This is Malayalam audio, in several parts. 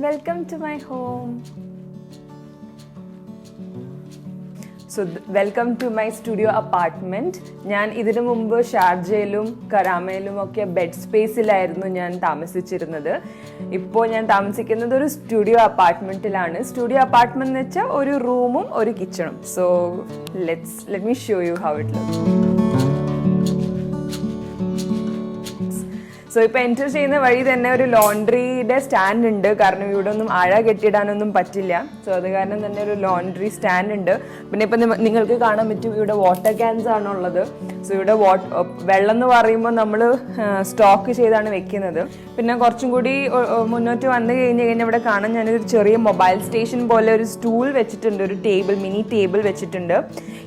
Welcome to my home. So welcome to my studio apartment. ഞാൻ ഇതിനു മുമ്പ് ഷാർജയിലും കരാമയിലും ഒക്കെ ബെഡ് സ്പേസിലായിരുന്നു ഞാൻ താമസിച്ചിരുന്നത്. ഇപ്പോൾ ഞാൻ താമസിക്കുന്നത് ഒരു സ്റ്റുഡിയോ അപ്പാർട്ട്മെന്റിലാണ്. സ്റ്റുഡിയോ അപ്പാർട്ട്മെന്റ് എന്ന് വെച്ചാൽ ഒരു റൂമും ഒരു കിച്ചണും. So let me show you how it looks. So ഇപ്പൊ എൻറ്റർ ചെയ്യുന്ന വഴി തന്നെ ഒരു ലോണ്ട്രിയുടെ സ്റ്റാൻഡ് ഉണ്ട്. കാരണം ഇവിടെ ഒന്നും അഴ കെട്ടിടാനൊന്നും പറ്റില്ല. സോ അത് കാരണം തന്നെ ഒരു ലോണ്ട്രി സ്റ്റാൻഡ് ഉണ്ട്. പിന്നെ ഇപ്പൊ നിങ്ങൾക്ക് കാണാൻ പറ്റും ഇവിടെ വാട്ടർ ക്യാൻസ് ആണുള്ളത്. സോ ഇവിടെ വെള്ളം എന്ന് പറയുമ്പോൾ നമ്മൾ സ്റ്റോക്ക് ചെയ്താണ് വെക്കുന്നത്. പിന്നെ കുറച്ചും കൂടി മുന്നോട്ട് വന്നു കഴിഞ്ഞാൽ ഇവിടെ കാണാൻ ഞാനൊരു ചെറിയ മൊബൈൽ സ്റ്റേഷൻ പോലെ ഒരു സ്റ്റൂൾ വെച്ചിട്ടുണ്ട്. ഒരു മിനി ടേബിൾ വെച്ചിട്ടുണ്ട്.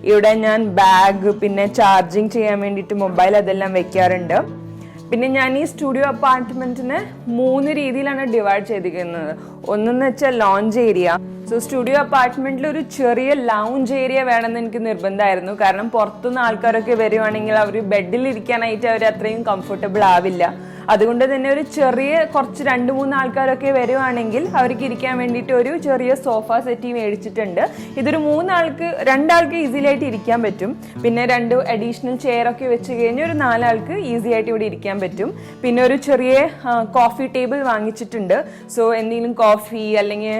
ഇവിടെ ഞാൻ ബാഗ് പിന്നെ ചാർജിങ് ചെയ്യാൻ വേണ്ടിയിട്ട് മൊബൈൽ അതെല്ലാം വെക്കാറുണ്ട്. പിന്നെ ഞാൻ ഈ സ്റ്റുഡിയോ അപ്പാർട്ട്മെന്റിനെ 3 രീതിയിലാണ് ഡിവൈഡ് ചെയ്തിരിക്കുന്നത്. ഒന്നെന്ന് വെച്ചാൽ ലോഞ്ച് ഏരിയ. സോ സ്റ്റുഡിയോ അപ്പാർട്ട്മെന്റിൽ ഒരു ചെറിയ ലൗഞ്ച് ഏരിയ വേണമെന്ന് എനിക്ക് നിർബന്ധമായിരുന്നു. കാരണം പുറത്തുനിന്ന് ആൾക്കാരൊക്കെ വരുവാണെങ്കിൽ അവർ ബെഡിൽ ഇരിക്കാനായിട്ട് അവർ അത്രയും കംഫർട്ടബിൾ ആവില്ല. അതുകൊണ്ട് തന്നെ ഒരു കുറച്ച് 2-3 ആൾക്കാരൊക്കെ വരുവാണെങ്കിൽ അവർക്ക് ഇരിക്കാൻ വേണ്ടിയിട്ട് ഒരു ചെറിയ സോഫ സെറ്റി മേടിച്ചിട്ടുണ്ട്. ഇതൊരു 2 ആൾക്ക് ഈസിലി ആയിട്ട് ഇരിക്കാൻ പറ്റും. പിന്നെ 2 അഡീഷണൽ ചെയർ ഒക്കെ വെച്ച് കഴിഞ്ഞാൽ ഒരു 4 ആൾക്ക് ഈസി ആയിട്ട് ഇവിടെ ഇരിക്കാൻ പറ്റും. പിന്നെ ഒരു ചെറിയ കോഫി ടേബിൾ വാങ്ങിച്ചിട്ടുണ്ട്. സോ എന്തെങ്കിലും കോഫി അല്ലെങ്കിൽ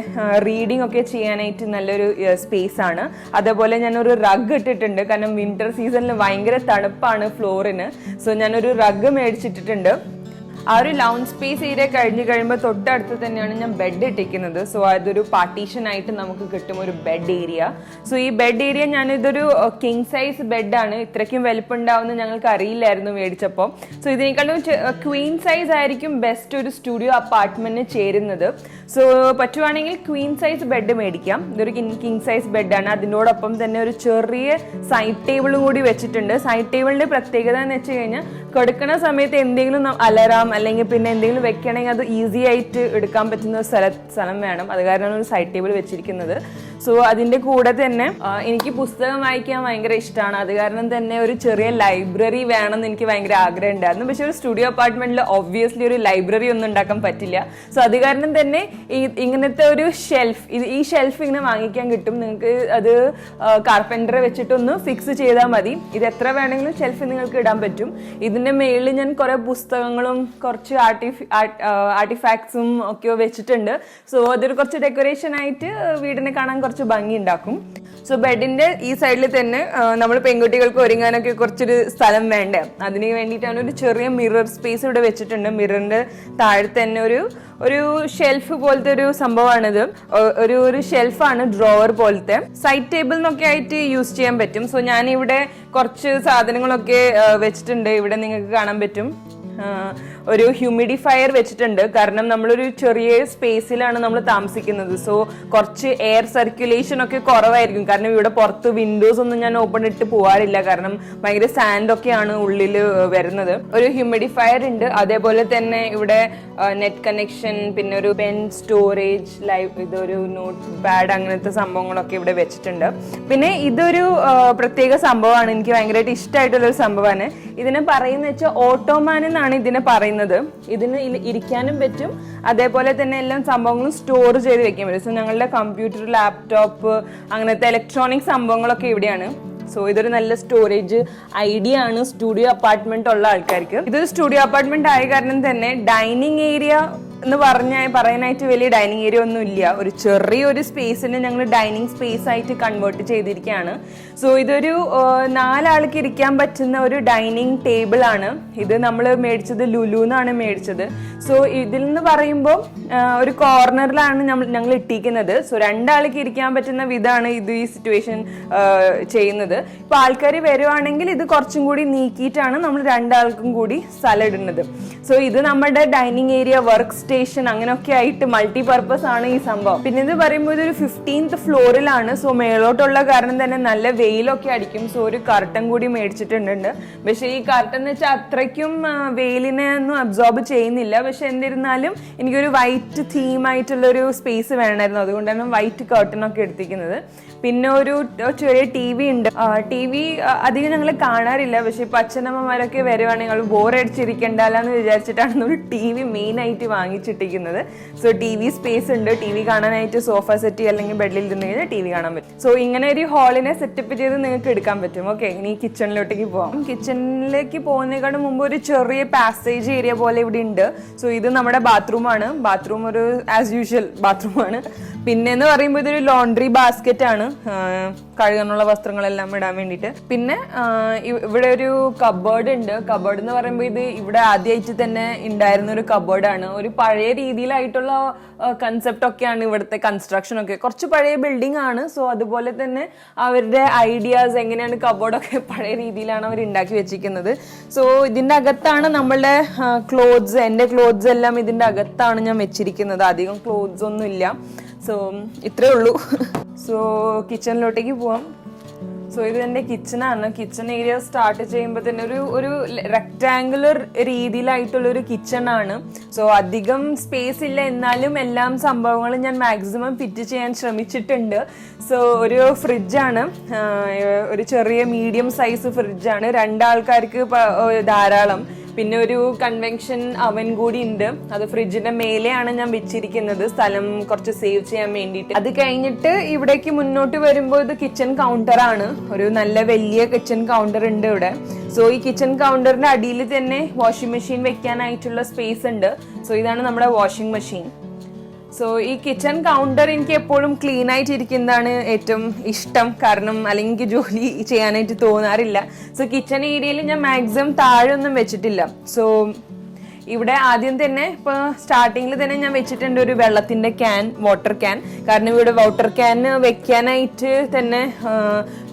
റീഡിംഗ് ഒക്കെ ചെയ്യാനായിട്ട് നല്ലൊരു സ്പേസ് ആണ്. അതേപോലെ ഞാനൊരു റഗ് ഇട്ടിട്ടുണ്ട്. കാരണം വിന്റർ സീസണിൽ ഭയങ്കര തണുപ്പാണ് ഫ്ലോറിന്. സോ ഞാനൊരു റഗ് മേടിച്ചിട്ടിട്ടുണ്ട്. ആ ഒരു ലൗഞ്ച് സ്പേസ് ഏരിയ കഴിയുമ്പോൾ തൊട്ടടുത്ത് തന്നെയാണ് ഞാൻ ബെഡ് ഇട്ടിരിക്കുന്നത്. സോ അതൊരു പാർട്ടീഷൻ ആയിട്ട് നമുക്ക് കിട്ടും ഒരു ബെഡ് ഏരിയ. സോ ഈ ബെഡ് ഏരിയ ഞാനിതൊരു കിങ് സൈസ് ബെഡാണ്. ഇത്രയ്ക്കും വലുപ്പമുണ്ടാവുമെന്ന് ഞങ്ങൾക്ക് അറിയില്ലായിരുന്നു മേടിച്ചപ്പോൾ. സോ ഇതിനേക്കാളും ക്വീൻ സൈസ് ആയിരിക്കും ബെസ്റ്റ് ഒരു സ്റ്റുഡിയോ അപ്പാർട്ട്മെന്റിന് ചേരുന്നത്. സോ പറ്റുവാണെങ്കിൽ ക്വീൻ സൈസ് ബെഡ് മേടിക്കാം. ഇതൊരു കിങ് സൈസ് ബെഡാണ്. അതിനോടൊപ്പം തന്നെ ഒരു ചെറിയ സൈഡ് ടേബിളും കൂടി വെച്ചിട്ടുണ്ട്. സൈഡ് ടേബിളിന്റെ പ്രത്യേകത എന്ന് വെച്ച് കഴിഞ്ഞാൽ കിടക്കുന്ന സമയത്ത് എന്തെങ്കിലും അലറാം അല്ലെങ്കിൽ പിന്നെ എന്തെങ്കിലും വെക്കണമെങ്കിൽ അത് ഈസി ആയിട്ട് എടുക്കാൻ പറ്റുന്ന സ്ഥലം വേണം. അത് കാരണമാണ് ഒരു സൈഡ് ടേബിൾ വെച്ചിരിക്കുന്നത്. സോ അതിന്റെ കൂടെ തന്നെ എനിക്ക് പുസ്തകം വായിക്കാൻ ഭയങ്കര ഇഷ്ടമാണ്. അത് കാരണം തന്നെ ഒരു ചെറിയ ലൈബ്രറി വേണമെന്ന് എനിക്ക് ഭയങ്കര ആഗ്രഹം ഉണ്ടായിരുന്നു. പക്ഷെ ഒരു സ്റ്റുഡിയോ അപ്പാർട്ട്മെന്റിൽ ഒബ്വിയസ്ലി ഒരു ലൈബ്രറി ഒന്നും ഉണ്ടാക്കാൻ പറ്റില്ല. സോ അത് കാരണം തന്നെ ഇങ്ങനത്തെ ഒരു ഈ ഷെൽഫ് ഇങ്ങനെ വാങ്ങിക്കാൻ കിട്ടും. നിങ്ങൾക്ക് അത് കാർപ്പൻറ്ററെ വെച്ചിട്ടൊന്ന് ഫിക്സ് ചെയ്താൽ മതി. ഇത് എത്ര വേണമെങ്കിലും ഷെൽഫ് നിങ്ങൾക്ക് ഇടാൻ പറ്റും. ഇതിന്റെ മേളിൽ ഞാൻ കുറെ പുസ്തകങ്ങളും കുറച്ച് ആർട്ടിഫാക്ട്സും ഒക്കെ വെച്ചിട്ടുണ്ട്. സോ അതൊരു കുറച്ച് ഡെക്കറേഷൻ ആയിട്ട് വീടിനെ കാണാൻ കുറച്ച് ഭംഗി ഉണ്ടാക്കും. സോ ബെഡിന്റെ ഈ സൈഡിൽ തന്നെ നമ്മൾ പെൺകുട്ടികൾക്ക് ഒരുങ്ങാനൊക്കെ കുറച്ചൊരു സ്ഥലം വേണ്ടേ. അതിന് വേണ്ടിയിട്ടാണ് ഒരു ചെറിയ മിറർ സ്പേസ് ഇവിടെ വെച്ചിട്ടുണ്ട്. മിററിന്റെ താഴെ തന്നെ ഒരു ഷെൽഫ് പോലത്തെ ഒരു സംഭവമാണിത്. ഒരു ഷെൽഫാണ്, ഡ്രോവർ പോലത്തെ. സൈഡ് ടേബിൾ എന്നൊക്കെ ആയിട്ട് യൂസ് ചെയ്യാൻ പറ്റും. സോ ഞാനിവിടെ കുറച്ച് സാധനങ്ങളൊക്കെ വെച്ചിട്ടുണ്ട്. ഇവിടെ നിങ്ങൾക്ക് കാണാൻ പറ്റും ഒരു ഹ്യൂമിഡിഫയർ വെച്ചിട്ടുണ്ട്. കാരണം നമ്മളൊരു ചെറിയ സ്പേസിലാണ് നമ്മൾ താമസിക്കുന്നത്. സോ കുറച്ച് എയർ സർക്കുലേഷൻ ഒക്കെ കുറവായിരിക്കും. കാരണം ഇവിടെ പുറത്ത് വിൻഡോസ് ഒന്നും ഞാൻ ഓപ്പൺ ഇട്ട് പോകാറില്ല. കാരണം ഭയങ്കര സാൻഡ് ഒക്കെയാണ് ഉള്ളിൽ വരുന്നത്. ഒരു ഹ്യൂമിഡിഫയർ ഉണ്ട്. അതേപോലെ തന്നെ ഇവിടെ നെറ്റ് കണക്ഷൻ, പിന്നെ ഒരു പെൻ സ്റ്റോറേജ്, ഇതൊരു നോട്ട് പാഡ്, അങ്ങനത്തെ സംഭവങ്ങളൊക്കെ ഇവിടെ വെച്ചിട്ടുണ്ട്. പിന്നെ ഇതൊരു പ്രത്യേക സംഭവമാണ്. എനിക്ക് ഭയങ്കരമായിട്ട് ഇഷ്ടമായിട്ടുള്ളൊരു സംഭവമാണ്. ഇതിനെ പറയുന്ന വെച്ചാൽ ഓട്ടോമാൻ എന്നാണ് ഇതിനെ പറയുന്നത്. ഇതിന് ഇരിക്കാനും പറ്റും. അതേപോലെ തന്നെ എല്ലാ സംഭവങ്ങളും സ്റ്റോർ ചെയ്ത് വെക്കാൻ പറ്റും. സോ ഞങ്ങളുടെ കമ്പ്യൂട്ടർ, ലാപ്ടോപ്പ്, അങ്ങനത്തെ ഇലക്ട്രോണിക് സംഭവങ്ങളൊക്കെ ഇവിടെയാണ്. സോ ഇതൊരു നല്ല സ്റ്റോറേജ് ഐഡിയ ആണ് സ്റ്റുഡിയോ അപ്പാർട്ട്മെന്റ് ഉള്ള ആൾക്കാർക്ക്. ഇതൊരു സ്റ്റുഡിയോ അപ്പാർട്ട്മെന്റ് ആയ കാരണം തന്നെ ഡൈനിങ് ഏരിയ എന്ന് പറയാനായിട്ട് വലിയ ഡൈനിങ് ഏരിയ ഒന്നും ഇല്ല. ഒരു ചെറിയൊരു സ്പേസിനെ ഞങ്ങൾ ഡൈനിങ് സ്പേസ് ആയിട്ട് കൺവേർട്ട് ചെയ്തിരിക്കുകയാണ്. സോ ഇതൊരു 4 ആൾക്ക് ഇരിക്കാൻ പറ്റുന്ന ഒരു ഡൈനിങ് ടേബിൾ ആണ്. ഇത് നമ്മൾ മേടിച്ചത് ലുലുന്നാണ് മേടിച്ചത്. സോ ഇതിൽ നിന്ന് പറയുമ്പോൾ ഒരു കോർണറിലാണ് ഞങ്ങൾ ഇട്ടിരിക്കുന്നത്. സോ 2 ആൾക്ക് ഇരിക്കാൻ പറ്റുന്ന വിധമാണ് ഇത് ഈ സിറ്റുവേഷൻ ചെയ്യുന്നത്. ഇപ്പൊ ആൾക്കാർ വരുവാണെങ്കിൽ ഇത് കുറച്ചും കൂടി നീക്കിയിട്ടാണ് നമ്മൾ 2 ആൾക്കും കൂടി സ്ഥലം ഇടുന്നത്. സോ ഇത് നമ്മുടെ ഡൈനിങ് ഏരിയ, വർക്ക് സ്റ്റേഷൻ, അങ്ങനെയൊക്കെ ആയിട്ട് മൾട്ടി പർപ്പസ് ആണ് ഈ സംഭവം. പിന്നെ ഇത് പറയുമ്പോൾ ഇതൊരു 15th ഫ്ലോറിലാണ്. സോ മേളോട്ടുള്ള കാരണം തന്നെ നല്ല വെയിലൊക്കെ അടിക്കും. സോ ഒരു കർട്ടൻ കൂടി മേടിച്ചിട്ടുണ്ട്. പക്ഷെ ഈ കർട്ടൻ എന്ന് വെച്ചാൽ അത്രയ്ക്കും വെയിലിനെ ഒന്നും അബ്സോർബ് ചെയ്യുന്നില്ല. പക്ഷെ എന്നിരുന്നാലും എനിക്കൊരു വൈറ്റ് തീമായിട്ടുള്ള ഒരു സ്പേസ് വേണമായിരുന്നു. അതുകൊണ്ടാണ് വൈറ്റ് കർട്ടൻ ഒക്കെ എടുത്തിരിക്കുന്നത്. പിന്നെ ഒരു ചെറിയ TV ഉണ്ട്. TV അധികം ഞങ്ങൾ കാണാറില്ല. പക്ഷെ ഇപ്പൊ അച്ഛനമ്മമാരൊക്കെ വരുവാണെങ്കിൽ ബോറടിച്ചിരിക്കണ്ടല്ലോ എന്ന് വിചാരിച്ചിട്ടാണ് ഒരു TV മെയിൻ ആയിട്ട് വാങ്ങിച്ചത്. വെച്ചിട്ടിരിക്കുന്നത്. സോ TV സ്പേസ് ഉണ്ട്, TV കാണാനായിട്ട് സോഫ സെറ്റ് അല്ലെങ്കിൽ ബെഡിൽ ഇരുന്ന് കഴിഞ്ഞാൽ TV കാണാൻ പറ്റും. സോ ഇങ്ങനെ ഒരു ഹാളിനെ സെറ്റപ്പ് ചെയ്ത് നിങ്ങൾക്ക് എടുക്കാൻ പറ്റും. ഓക്കെ, ഇനി കിച്ചണിലോട്ടേക്ക് പോവാം. കിച്ചണിലേക്ക് പോകുന്നതിനേക്കാളും മുമ്പ് ഒരു ചെറിയ പാസേജ് ഏരിയ പോലെ ഇവിടെ ഉണ്ട്. സോ ഇത് നമ്മുടെ ബാത്റൂമാണ്. ബാത്റൂം ഒരു ആസ് യൂഷ്വൽ ബാത്റൂമാണ്. പിന്നെ എന്ന് പറയുമ്പോൾ ഇതൊരു ലോണ്ട്രി ബാസ്ക്കറ്റ് ആണ്, കഴുകാനുള്ള വസ്ത്രങ്ങളെല്ലാം ഇടാൻ വേണ്ടിയിട്ട്. പിന്നെ ഇവിടെ ഒരു കബേർഡ് ഉണ്ട്. കബേർഡ് എന്ന് പറയുമ്പോൾ ഇത് ഇവിടെ ആദ്യമായിട്ട് തന്നെ ഉണ്ടായിരുന്ന ഒരു കബേർഡാണ്. ഒരു പഴയ രീതിയിലായിട്ടുള്ള കൺസെപ്റ്റ് ഒക്കെയാണ് ഇവിടുത്തെ കൺസ്ട്രക്ഷൻ ഒക്കെ. കുറച്ച് പഴയ ബിൽഡിംഗ് ആണ്. സോ അതുപോലെ തന്നെ അവരുടെ ഐഡിയാസ് എങ്ങനെയാണ് കബോർഡൊക്കെ പഴയ രീതിയിലാണ് അവർ ഉണ്ടാക്കി വെച്ചിരിക്കുന്നത്. സോ ഇതിന്റെ അകത്താണ് നമ്മളുടെ ക്ലോത്ത്സ്, എൻ്റെ ക്ലോത്ത്സ് എല്ലാം ഇതിന്റെ അകത്താണ് ഞാൻ വെച്ചിരിക്കുന്നത്. അധികം ക്ലോത്ത്സ് ഒന്നും ഇല്ല. സോ ഇത്രേ ഉള്ളൂ. സോ കിച്ചണിലോട്ടേക്ക് പോവാം. സോ ഇത് എൻ്റെ കിച്ചണാണ്. കിച്ചൺ ഏരിയ സ്റ്റാർട്ട് ചെയ്യുമ്പോൾ തന്നെ ഒരു റെക്ടാങ്കുലർ രീതിയിലായിട്ടുള്ളൊരു കിച്ചണാണ്. സോ അധികം സ്പേസ് ഇല്ല, എന്നാലും എല്ലാം സംഭവങ്ങളും ഞാൻ മാക്സിമം ഫിറ്റ് ചെയ്യാൻ ശ്രമിച്ചിട്ടുണ്ട്. സോ ഒരു ഫ്രിഡ്ജാണ്, ഒരു ചെറിയ മീഡിയം സൈസ് ഫ്രിഡ്ജാണ്, 2 ആൾക്കാർക്ക് ധാരാളം. പിന്നെ ഒരു കൺവെൻഷൻ അവൻ കൂടി ഉണ്ട്. അത് ഫ്രിഡ്ജിന്റെ മേലെയാണ് ഞാൻ വെച്ചിരിക്കുന്നത്, സ്ഥലം കുറച്ച് സേവ് ചെയ്യാൻ വേണ്ടിയിട്ട്. അത് കഴിഞ്ഞിട്ട് ഇവിടേക്ക് മുന്നോട്ട് വരുമ്പോൾ ഇത് കിച്ചൺ കൗണ്ടർ ആണ്. ഒരു നല്ല വലിയ കിച്ചൺ കൗണ്ടർ ഉണ്ട് ഇവിടെ. സോ ഈ കിച്ചൺ കൗണ്ടറിന്റെ അടിയിൽ തന്നെ വാഷിംഗ് മെഷീൻ വെക്കാനായിട്ടുള്ള സ്പേസ് ഉണ്ട്. സോ ഇതാണ് നമ്മുടെ വാഷിംഗ് മെഷീൻ. സോ ഈ കിച്ചൺ കൗണ്ടർ എനിക്ക് എപ്പോഴും ക്ലീൻ ആയിട്ടിരിക്കുന്നതാണ് ഏറ്റവും ഇഷ്ടം. കാരണം അല്ലെങ്കിൽ എനിക്ക് ജോലി ചെയ്യാനായിട്ട് തോന്നാറില്ല. സോ കിച്ചൺ ഏരിയയിൽ ഞാൻ മാക്സിമം താഴെ ഒന്നും വെച്ചിട്ടില്ല. സോ ഇവിടെ ആദ്യം തന്നെ ഇപ്പോൾ സ്റ്റാർട്ടിങ്ങിൽ തന്നെ ഞാൻ വെച്ചിട്ടുണ്ട് ഒരു വെള്ളത്തിന്റെ ക്യാൻ, വാട്ടർ ക്യാൻ. കാരണം ഇവിടെ വാട്ടർ ക്യാൻ വെക്കാനായിട്ട് തന്നെ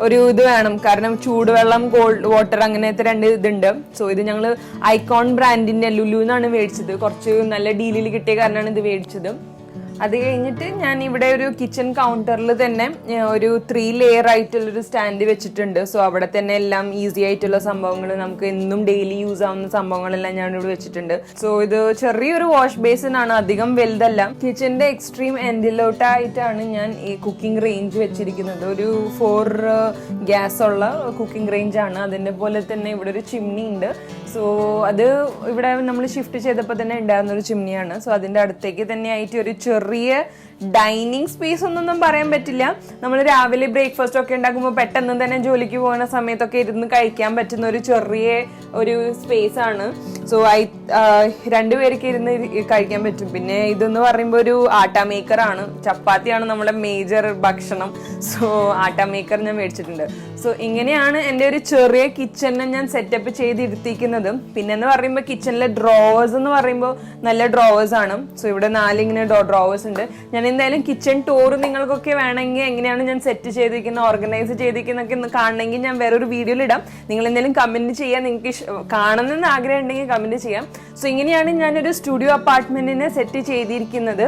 ഒരു ഇത് വേണം. കാരണം ചൂടുവെള്ളം, കോൾഡ് വാട്ടർ, അങ്ങനത്തെ 2 ഇതുണ്ട്. സോ ഇത് ഞങ്ങൾ ഐക്കോൺ ബ്രാൻഡിന്റെ ലുലു എന്നാണ് മേടിച്ചത്. കുറച്ച് നല്ല ഡീലിൽ കിട്ടിയ കാരണമാണ് ഇത് മേടിച്ചത്. അത് കഴിഞ്ഞിട്ട് ഞാൻ ഇവിടെ ഒരു കിച്ചൺ കൗണ്ടറിൽ തന്നെ ഒരു 3 ലെയർ ആയിട്ടുള്ളൊരു സ്റ്റാൻഡ് വെച്ചിട്ടുണ്ട്. സോ അവിടെ തന്നെ എല്ലാം ഈസി ആയിട്ടുള്ള സംഭവങ്ങൾ, നമുക്ക് എന്നും ഡെയിലി യൂസ് ആവുന്ന സംഭവങ്ങളെല്ലാം ഞാൻ ഇവിടെ വെച്ചിട്ടുണ്ട്. സോ ഇത് ചെറിയൊരു വാഷ് ബേസിൻ ആണ്, അധികം വലുതല്ല. കിച്ചന്റെ എക്സ്ട്രീം എൻഡിലോട്ടായിട്ടാണ് ഞാൻ ഈ കുക്കിംഗ് റേഞ്ച് വെച്ചിരിക്കുന്നത്. ഒരു 4 ഗ്യാസ് ഉള്ള കുക്കിംഗ് റേഞ്ച് ആണ്. അതിന്റെ പോലെ തന്നെ ഇവിടെ ഒരു ചിമ്നി ഉണ്ട്. സോ അത് ഇവിടെ നമ്മൾ ഷിഫ്റ്റ് ചെയ്തപ്പോൾ തന്നെ ഉണ്ടായിരുന്ന ഒരു ചിമ്നിയാണ്. സോ അതിന്റെ അടുത്തേക്ക് തന്നെ ആയിട്ട് ഒരു ചെറിയ ഡൈനിങ് സ്പേസ് ഒന്നും പറയാൻ പറ്റില്ല. നമ്മൾ രാവിലെ ബ്രേക്ക്ഫാസ്റ്റ് ഒക്കെ ഉണ്ടാക്കുമ്പോൾ പെട്ടെന്ന് തന്നെ ജോലിക്ക് പോകുന്ന സമയത്തൊക്കെ ഇരുന്ന് കഴിക്കാൻ പറ്റുന്ന ഒരു ചെറിയ ഒരു സ്പേസ് ആണ്. സോ 2 പേർക്ക് ഇരുന്ന് കഴിക്കാൻ പറ്റും. പിന്നെ ഇതെന്ന് പറയുമ്പോൾ ഒരു ആട്ട മേക്കർ ആണ്. ചപ്പാത്തിയാണ് നമ്മുടെ മേജർ ഭക്ഷണം. സോ ആട്ട മേക്കർ ഞാൻ മേടിച്ചിട്ടുണ്ട്. സോ ഇങ്ങനെയാണ് എൻ്റെ ഒരു ചെറിയ കിച്ചണിനെ ഞാൻ സെറ്റപ്പ് ചെയ്തിരുത്തിക്കുന്നത്. പിന്നെന്ന് പറയുമ്പോൾ കിച്ചണിലെ ഡ്രോവേഴ്സ് എന്ന് പറയുമ്പോൾ നല്ല ഡ്രോവേഴ്സ് ആണ്. സോ ഇവിടെ 4 ഇങ്ങനെ ഡ്രോവേഴ്സ് ഉണ്ട്. ഞാൻ എന്തായാലും കിച്ചൺ ടൂർ നിങ്ങൾക്കൊക്കെ വേണമെങ്കിൽ എങ്ങനെയാണ് ഞാൻ സെറ്റ് ചെയ്തിരിക്കുന്നത്, ഓർഗനൈസ് ചെയ്തിരിക്കുന്നതൊക്കെ കാണണമെങ്കിൽ ഞാൻ വേറൊരു വീഡിയോയിൽ ഇടാം. നിങ്ങൾ എന്തെങ്കിലും കമന്റ് ചെയ്യാം, നിങ്ങൾക്ക് കാണണമെന്ന് ആഗ്രഹം ഉണ്ടെങ്കിൽ കമന്റ് ചെയ്യാം. സോ ഇങ്ങനെയാണ് ഞാനൊരു സ്റ്റുഡിയോ അപ്പാർട്ട്മെന്റിനെ സെറ്റ് ചെയ്തിരിക്കുന്നത്.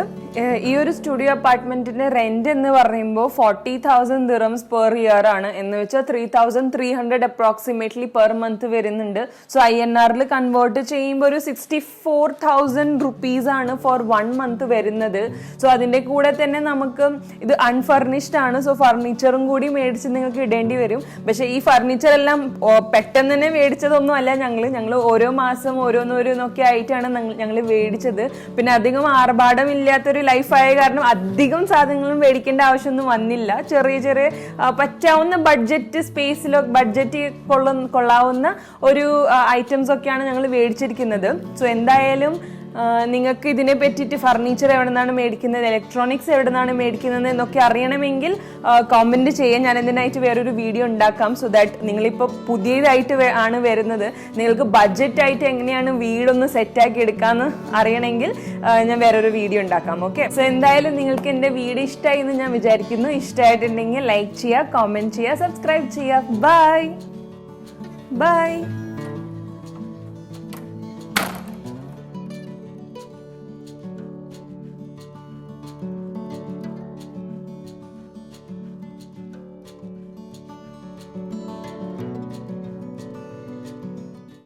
ഈ ഒരു സ്റ്റുഡിയോ അപ്പാർട്ട്മെന്റിന്റെ റെന്റ് എന്ന് പറയുമ്പോൾ 40,000 dirhams പെർ ഇയർ ആണ്. എന്ന് വെച്ചാൽ 3,300 അപ്രോക്സിമേറ്റ്ലി പെർ മന്ത് വരുന്നുണ്ട്. സോ INR കൺവേർട്ട് ചെയ്യുമ്പോൾ ഒരു 64,000 rupees ആണ് ഫോർ 1 month വരുന്നത്. സോ അതിന്റെ കൂടെ തന്നെ നമുക്ക് ഇത് അൺഫർണിഷ്ഡ് ആണ്. സോ ഫർണിച്ചറും കൂടി മേടിച്ച് നിങ്ങൾക്ക് ഇടേണ്ടി വരും. പക്ഷെ ഈ ഫർണിച്ചർ എല്ലാം പെട്ടെന്ന് തന്നെ മേടിച്ചതൊന്നും അല്ല. ഞങ്ങൾ ഓരോ മാസം ഓരോന്നൊക്കെ ആയിട്ടാണ് ഞങ്ങൾ മേടിച്ചത്. പിന്നെ അധികം ആർഭാടമില്ലാത്തൊരു ലൈഫായ കാരണം അധികം സാധനങ്ങളും മേടിക്കേണ്ട ആവശ്യമൊന്നും വന്നില്ല. ചെറിയ പറ്റാവുന്ന ബഡ്ജറ്റ് സ്പേസിലോ ബഡ്ജറ്റ് കൊള്ളാവുന്ന ഒരു ഐറ്റംസ് ഒക്കെയാണ് ഞങ്ങൾ മേടിച്ചിരിക്കുന്നത്. സോ എന്തായാലും നിങ്ങൾക്ക് ഇതിനെ പറ്റിയിട്ട് ഫർണിച്ചർ എവിടെ നിന്നാണ് മേടിക്കുന്നത്, ഇലക്ട്രോണിക്സ് എവിടെ നിന്നാണ് മേടിക്കുന്നത് എന്നൊക്കെ അറിയണമെങ്കിൽ കമന്റ് ചെയ്യാൻ. ഞാൻ ഇതിനായിട്ട് വേറൊരു വീഡിയോ ഉണ്ടാക്കാം. സോ ദാറ്റ് നിങ്ങളിപ്പോൾ പുതിയതായിട്ട് ആണ് വരുന്നത്, നിങ്ങൾക്ക് ബഡ്ജറ്റായിട്ട് എങ്ങനെയാണ് വീടൊന്ന് സെറ്റാക്കി എടുക്കാമെന്ന് അറിയണമെങ്കിൽ ഞാൻ വേറൊരു വീഡിയോ ഉണ്ടാക്കാം. ഓക്കെ, സോ എന്തായാലും നിങ്ങൾക്ക് എൻ്റെ വീഡിയോ ഇഷ്ടമായി എന്ന് ഞാൻ വിചാരിക്കുന്നു. ഇഷ്ടമായിട്ടുണ്ടെങ്കിൽ ലൈക്ക് ചെയ്യുക, കമന്റ് ചെയ്യുക, സബ്സ്ക്രൈബ് ചെയ്യുക. ബൈ.